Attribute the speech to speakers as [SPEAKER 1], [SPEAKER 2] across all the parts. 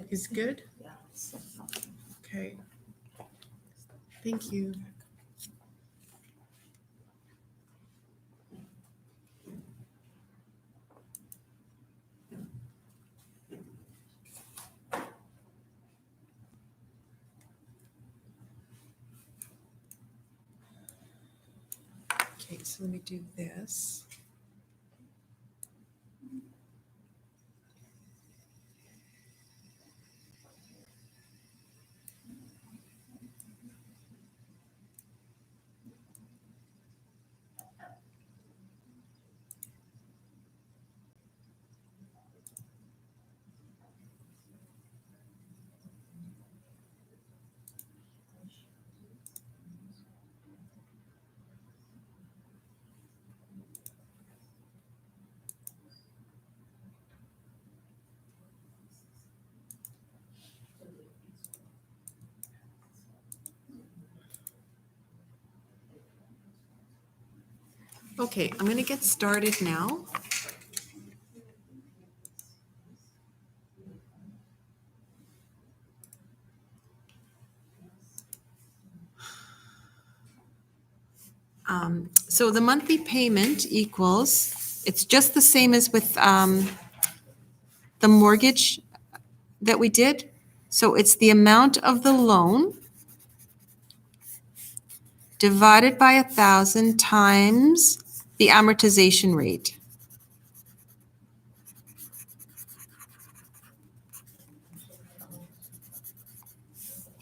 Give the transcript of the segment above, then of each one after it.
[SPEAKER 1] is good?
[SPEAKER 2] Yeah.
[SPEAKER 1] Okay. Thank you. Okay, so let me do this. Okay, I'm going to get started now. So the monthly payment equals, it's just the same as with the mortgage that we did. So it's the amount of the loan divided by 1,000 times the amortization rate.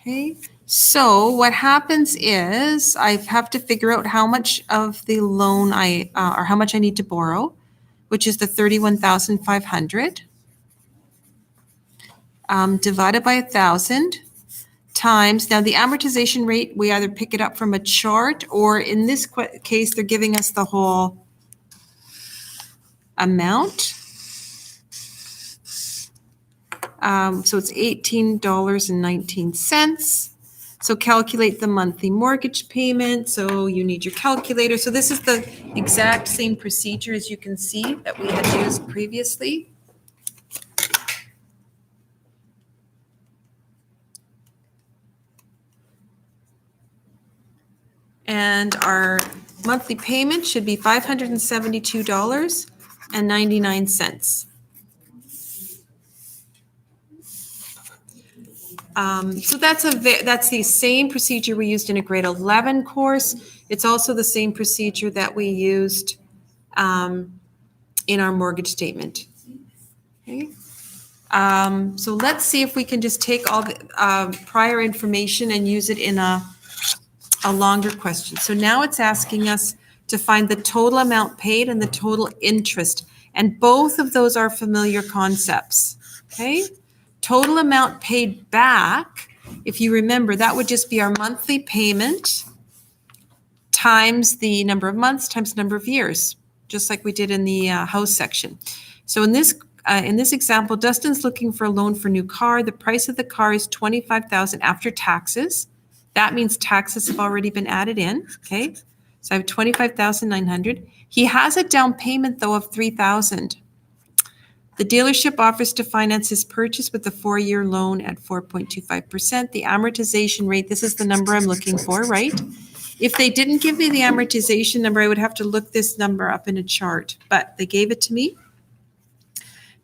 [SPEAKER 1] Okay, so what happens is I have to figure out how much of the loan or how much I need to borrow, which is the 31,500, divided by 1,000 times, now the amortization rate, we either pick it up from a chart, or in this case, they're giving us the whole amount. So it's $18.19. So calculate the monthly mortgage payment. So you need your calculator. So this is the exact same procedure, as you can see, that we had used previously. And our monthly payment should be $572.99. So that's the same procedure we used in a grade 11 course. It's also the same procedure that we used in our mortgage statement. Okay. So let's see if we can just take all the prior information and use it in a longer question. So now it's asking us to find the total amount paid and the total interest. And both of those are familiar concepts. Okay. Total amount paid back, if you remember, that would just be our monthly payment times the number of months times the number of years, just like we did in the house section. So in this example, Dustin's looking for a loan for a new car. The price of the car is $25,000 after taxes. That means taxes have already been added in. Okay, so I have $25,900. He has a down payment though of $3,000. The dealership offers to finance his purchase with a 4-year loan at 4.25%. The amortization rate, this is the number I'm looking for, right? If they didn't give me the amortization number, I would have to look this number up in a chart, but they gave it to me.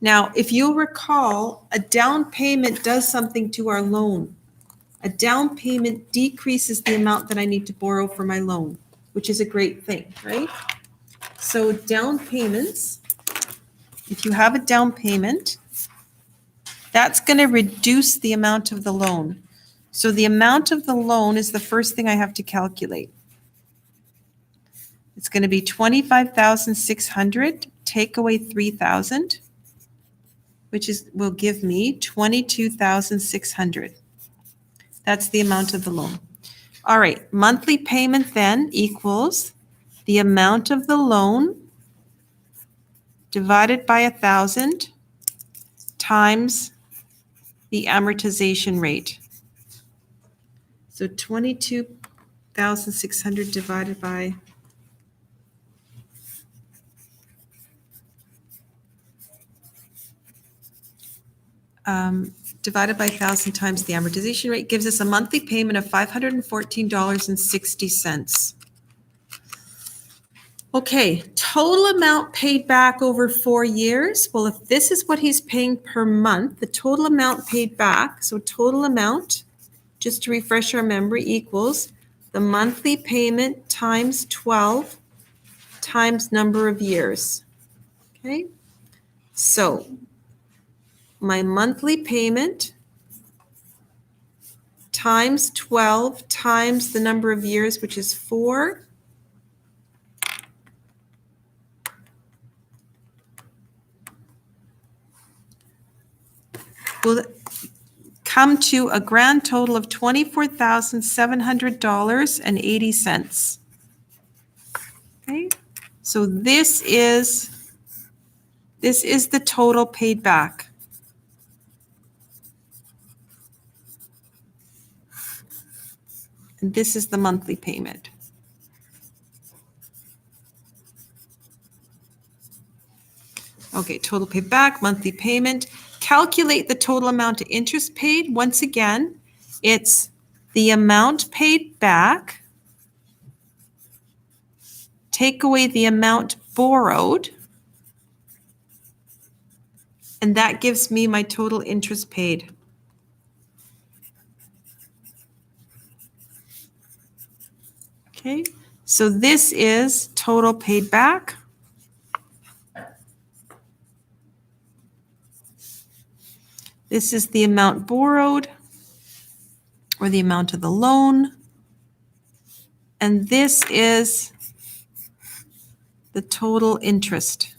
[SPEAKER 1] Now, if you'll recall, a down payment does something to our loan. A down payment decreases the amount that I need to borrow for my loan, which is a great thing, right? So down payments, if you have a down payment, that's going to reduce the amount of the loan. So the amount of the loan is the first thing I have to calculate. It's going to be 25,600, take away 3,000, which will give me 22,600. That's the amount of the loan. All right, monthly payment then equals the amount of the loan divided by 1,000 times the amortization rate. So 22,600 divided by divided by 1,000 times the amortization rate gives us a monthly payment of $514.60. Okay, total amount paid back over 4 years. Well, if this is what he's paying per month, the total amount paid back, so total amount, just to refresh our memory, equals the monthly payment times 12 times number of years. Okay, so my monthly payment times 12 times the number of years, which is 4, will come to a grand total of $24,700.80. Okay, so this is the total paid back. And this is the monthly payment. Okay, total paid back, monthly payment. Calculate the total amount of interest paid. Once again, it's the amount paid back, take away the amount borrowed, and that gives me my total interest paid. Okay, so this is total paid back. This is the amount borrowed, or the amount of the loan. And this is the total interest.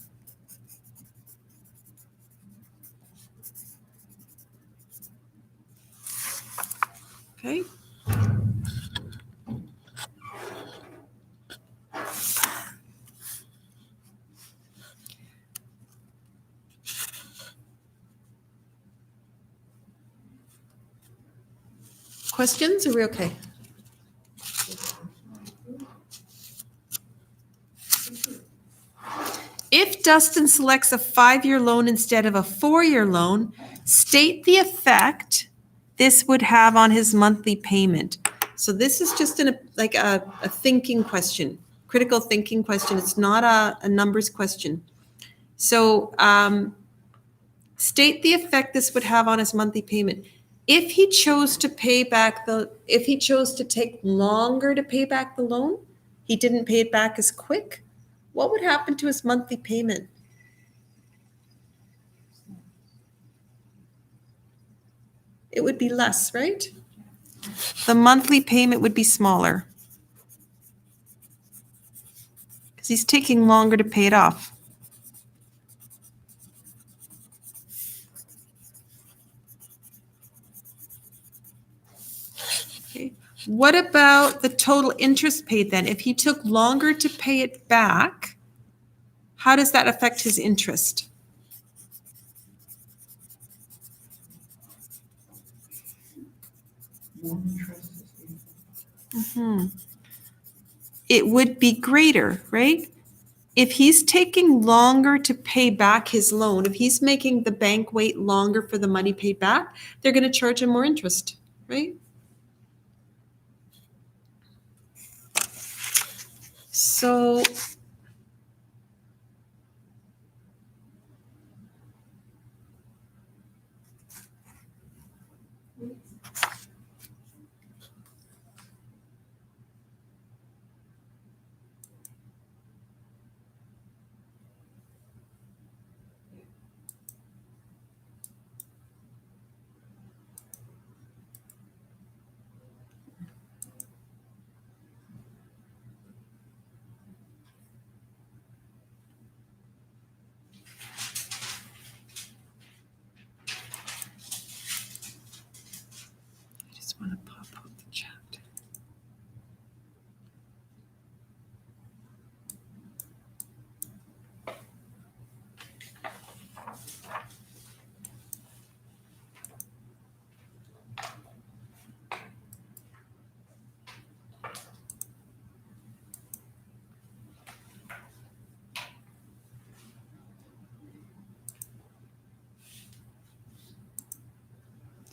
[SPEAKER 1] Okay. Questions? Are we okay? If Dustin selects a 5-year loan instead of a 4-year loan, state the effect this would have on his monthly payment. So this is just a thinking question, critical thinking question. It's not a numbers question. So state the effect this would have on his monthly payment. If he chose to take longer to pay back the loan, he didn't pay it back as quick, what would happen to his monthly payment? It would be less, right? The monthly payment would be smaller because he's taking longer to pay it off. Okay. What about the total interest paid then? If he took longer to pay it back, how does that affect his interest? It would be greater, right? If he's taking longer to pay back his loan, if he's making the bank wait longer for the money paid back, they're going to charge him more interest, right? So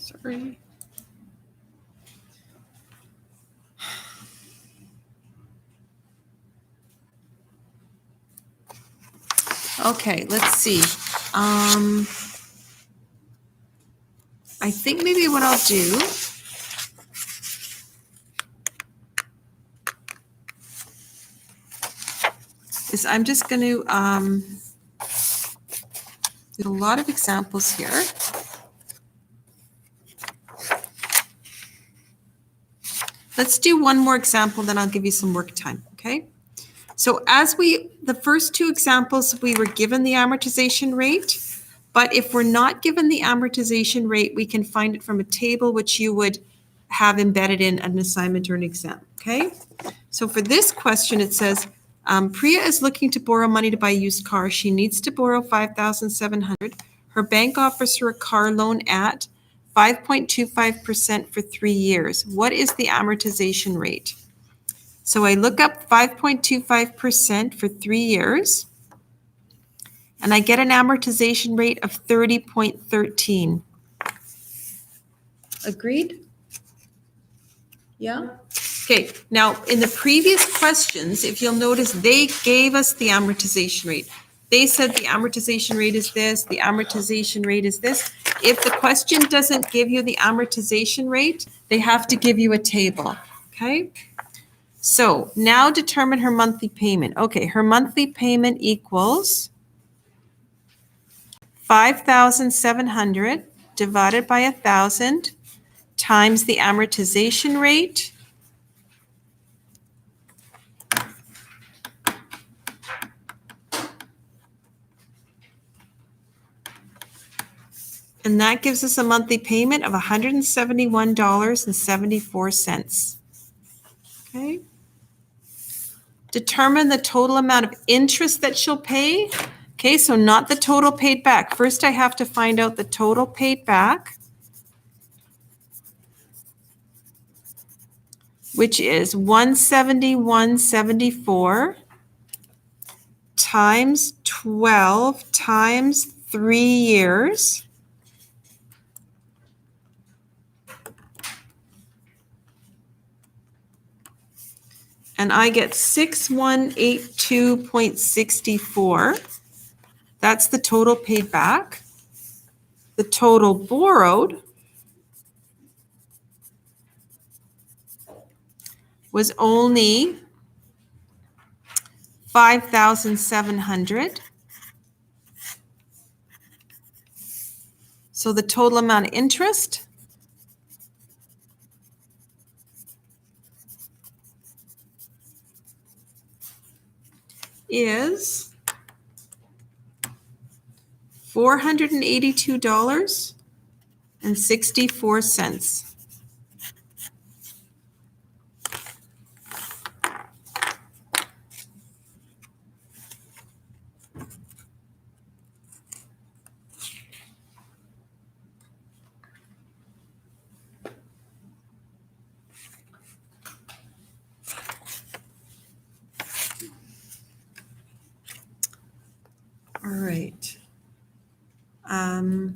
[SPEAKER 1] Sorry. Okay, let's see. I think maybe what I'll do is I'm just going to do a lot of examples here. Let's do one more example, then I'll give you some work time, okay? So the first two examples, we were given the amortization rate, but if we're not given the amortization rate, we can find it from a table which you would have embedded in an assignment or an exam, okay? So for this question, it says, Priya is looking to borrow money to buy a used car. She needs to borrow $5,700. Her bank offers her a car loan at 5.25% for 3 years. What is the amortization rate? So I look up 5.25% for 3 years, and I get an amortization rate of 30.13. Agreed? Yeah? Okay, now in the previous questions, if you'll notice, they gave us the amortization rate. They said the amortization rate is this, the amortization rate is this. If the question doesn't give you the amortization rate, they have to give you a table, okay? So now determine her monthly payment. Okay, her monthly payment equals 5,700 divided by 1,000 times the amortization rate. And that gives us a monthly payment of $171.74. Okay. Determine the total amount of interest that she'll pay. Okay, so not the total paid back. First, I have to find out the total paid back, which is $171.74 times 12 times 3 years. And I get 6182.64. That's the total paid back. The total borrowed was only 5,700. So the total amount of interest is $482.64. All right. Do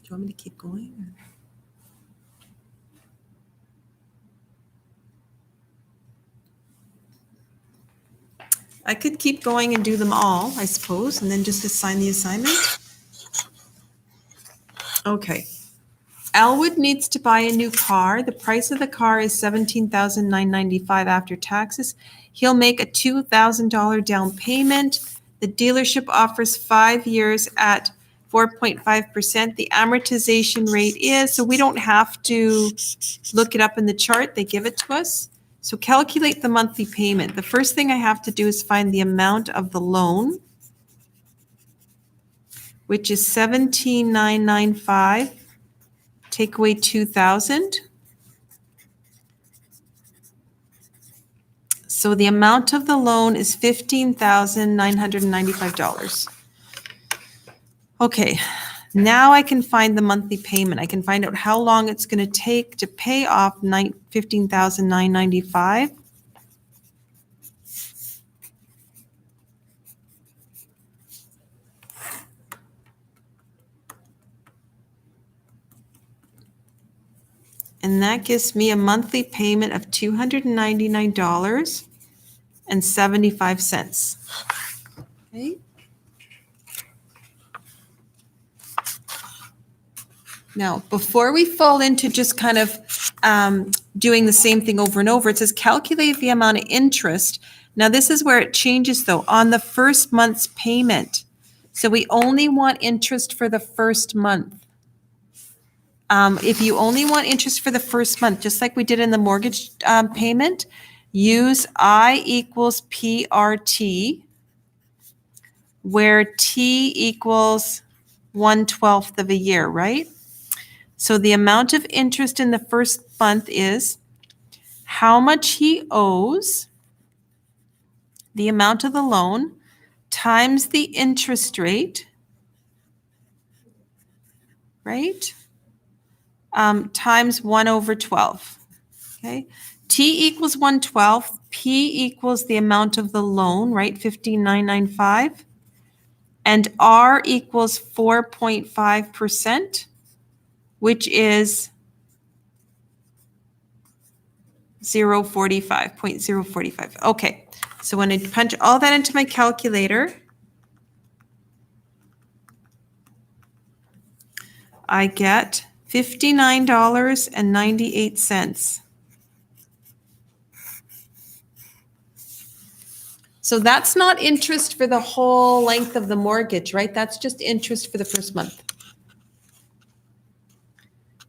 [SPEAKER 1] you want me to keep going? I could keep going and do them all, I suppose, and then just assign the assignment. Okay. Elwood needs to buy a new car. The price of the car is $17,995 after taxes. He'll make a $2,000 down payment. The dealership offers 5 years at 4.5%. The amortization rate is, so we don't have to look it up in the chart. They give it to us. So calculate the monthly payment. The first thing I have to do is find the amount of the loan, which is $17,995. Take away 2,000. So the amount of the loan is $15,995. Okay, now I can find the monthly payment. I can find out how long it's going to take to pay off $15,995. And that gives me a monthly payment of $299.75. Okay. Now, before we fall into just kind of doing the same thing over and over, it says calculate the amount of interest. Now, this is where it changes though, on the first month's payment. So we only want interest for the first month. If you only want interest for the first month, just like we did in the mortgage payment, use I equals PRT, where T equals 1/12 of a year, right? So the amount of interest in the first month is how much he owes, the amount of the loan, times the interest rate, right? Times 1/12, okay? T equals 1/12, P equals the amount of the loan, right? 15,995. And R equals 4.5%, which is 0.045. Okay, so when I punch all that into my calculator, I get $59.98. So that's not interest for the whole length of the mortgage, right? That's just interest for the first month.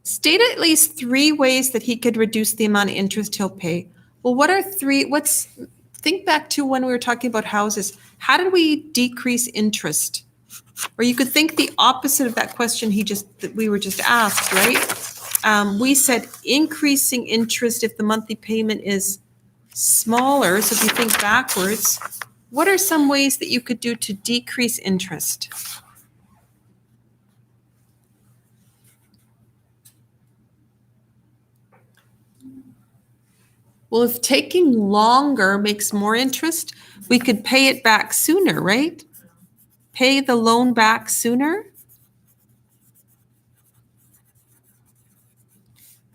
[SPEAKER 1] State at least 3 ways that he could reduce the amount of interest he'll pay. Well, what are 3? Think back to when we were talking about houses. How did we decrease interest? Or you could think the opposite of that question that we were just asked, right? We said increasing interest if the monthly payment is smaller. So if you think backwards, what are some ways that you could do to decrease interest? Well, if taking longer makes more interest, we could pay it back sooner, right? Pay the loan back sooner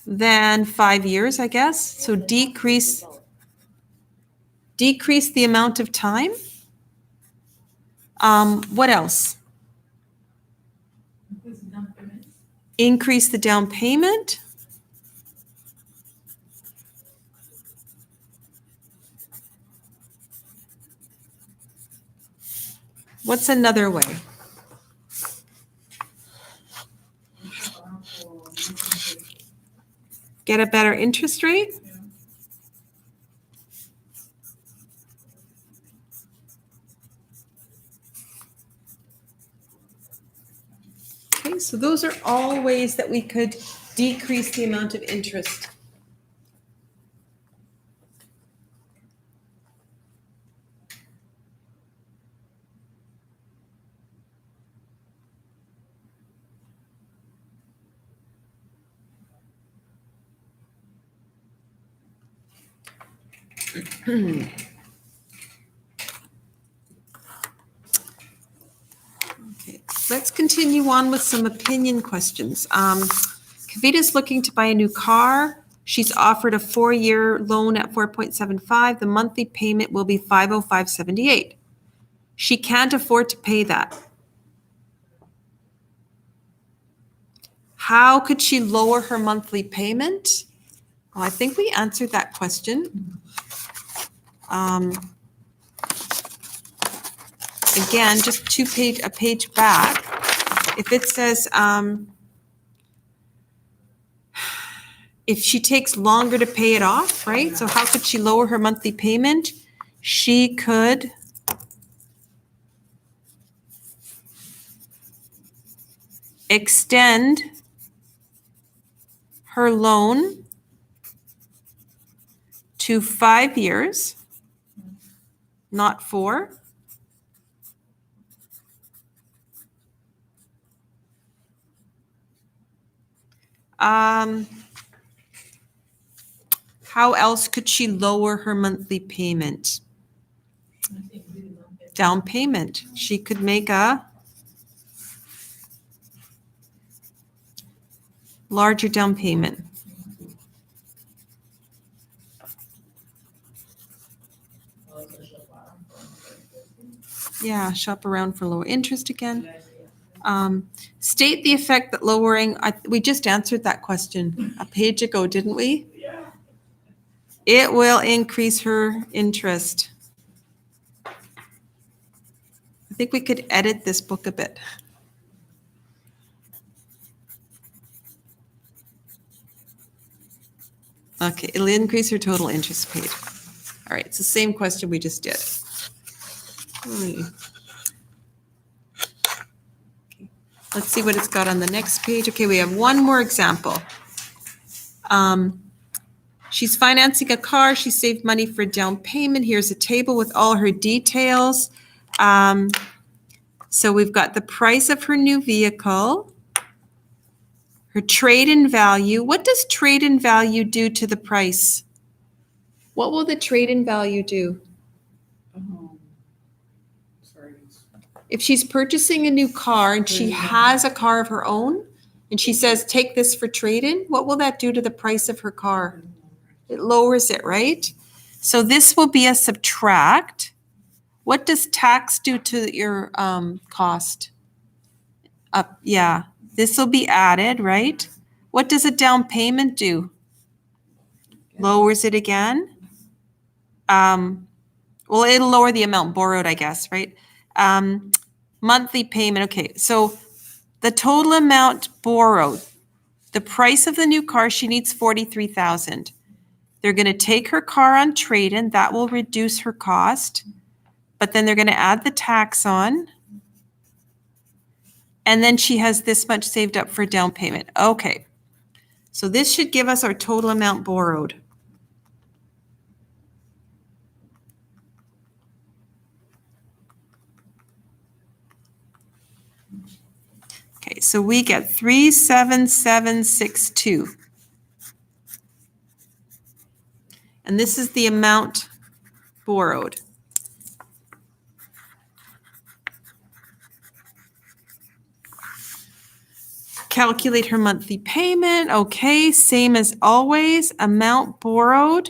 [SPEAKER 1] than 5 years, I guess. So decrease the amount of time. What else? Increase the down payment. What's another way? Get a better interest rate? Okay, so those are all ways that we could decrease the amount of interest. Okay, let's continue on with some opinion questions. Kavita's looking to buy a new car. She's offered a 4-year loan at 4.75. The monthly payment will be $505.78. She can't afford to pay that. How could she lower her monthly payment? Well, I think we answered that question. Again, just a page back. If it says, if she takes longer to pay it off, right? So how could she lower her monthly payment? She could extend her loan to 5 years, not 4. How else could she lower her monthly payment? Down payment. She could make a larger down payment. Yeah, shop around for lower interest again. State the effect that lowering, we just answered that question a page ago, didn't we?
[SPEAKER 2] Yeah.
[SPEAKER 1] It will increase her interest. I think we could edit this book a bit. Okay, it'll increase her total interest paid. All right, it's the same question we just did. Okay. Let's see what it's got on the next page. Okay, we have one more example. She's financing a car. She saved money for down payment. Here's a table with all her details. So we've got the price of her new vehicle, her trade-in value. What does trade-in value do to the price? What will the trade-in value do?
[SPEAKER 2] Sorry.
[SPEAKER 1] If she's purchasing a new car and she has a car of her own, and she says, take this for trade-in, what will that do to the price of her car? It lowers it, right? So this will be a subtract. What does tax do to your cost? Yeah, this will be added, right? What does a down payment do? Lowers it again. Well, it'll lower the amount borrowed, I guess, right? Monthly payment. Okay, so the total amount borrowed, the price of the new car, she needs $43,000. They're going to take her car on trade-in. That will reduce her cost. But then they're going to add the tax on. And then she has this much saved up for down payment. Okay. So this should give us our total amount borrowed. Okay, so we get 37762. And this is the amount borrowed. Calculate her monthly payment. Okay, same as always. Amount borrowed.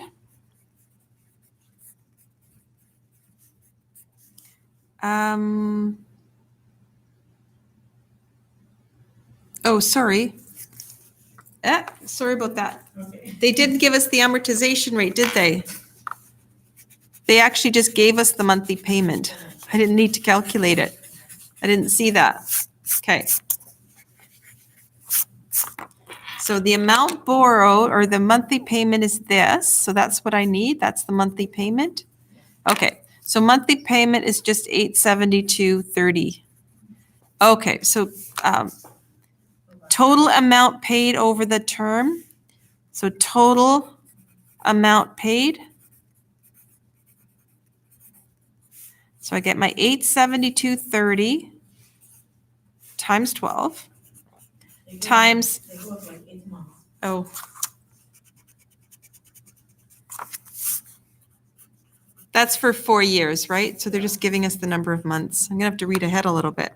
[SPEAKER 1] Oh, sorry. Sorry about that.
[SPEAKER 2] Okay.
[SPEAKER 1] They didn't give us the amortization rate, did they? They actually just gave us the monthly payment. I didn't need to calculate it. I didn't see that. Okay. So the amount borrowed or the monthly payment is this. So that's what I need. That's the monthly payment. Okay. So monthly payment is just $872.30. Okay. So total amount paid over the term. So total amount paid. So I get my $872.30 times 12 times, oh, that's for 4 years, right? So they're just giving us the number of months. I'm gonna have to read ahead a little bit.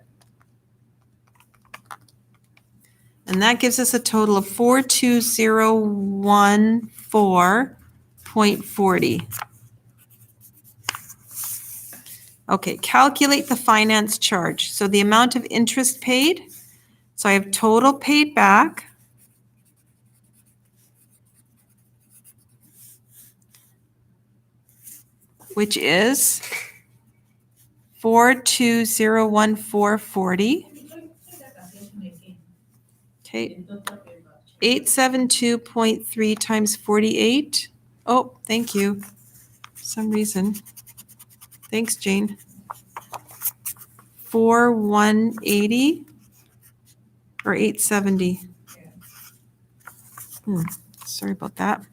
[SPEAKER 1] And that gives us a total of 42014.40. Okay, calculate the finance charge. So the amount of interest paid. So I have total paid back. Which is 42014.40. Okay. 872.3 times 48. Oh, thank you. For some reason. Thanks, Jane. 4180 or 870. Sorry about that.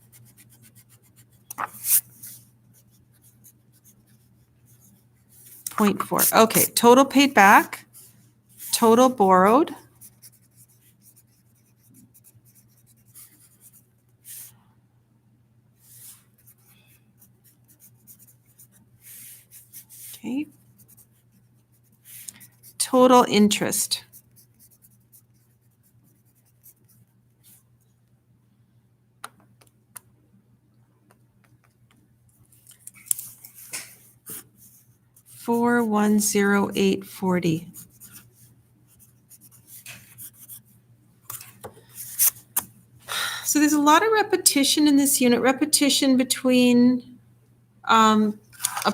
[SPEAKER 1] .4. Okay, total paid back, total borrowed. Okay. Total interest. 4,108,40. So there's a lot of repetition in this unit, repetition between a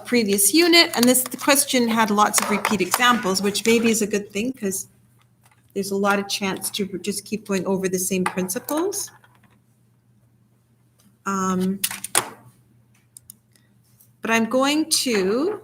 [SPEAKER 1] previous unit, and the question had lots of repeat examples, which maybe is a good thing because there's a lot of chance to just keep going over the same principles. But I'm going to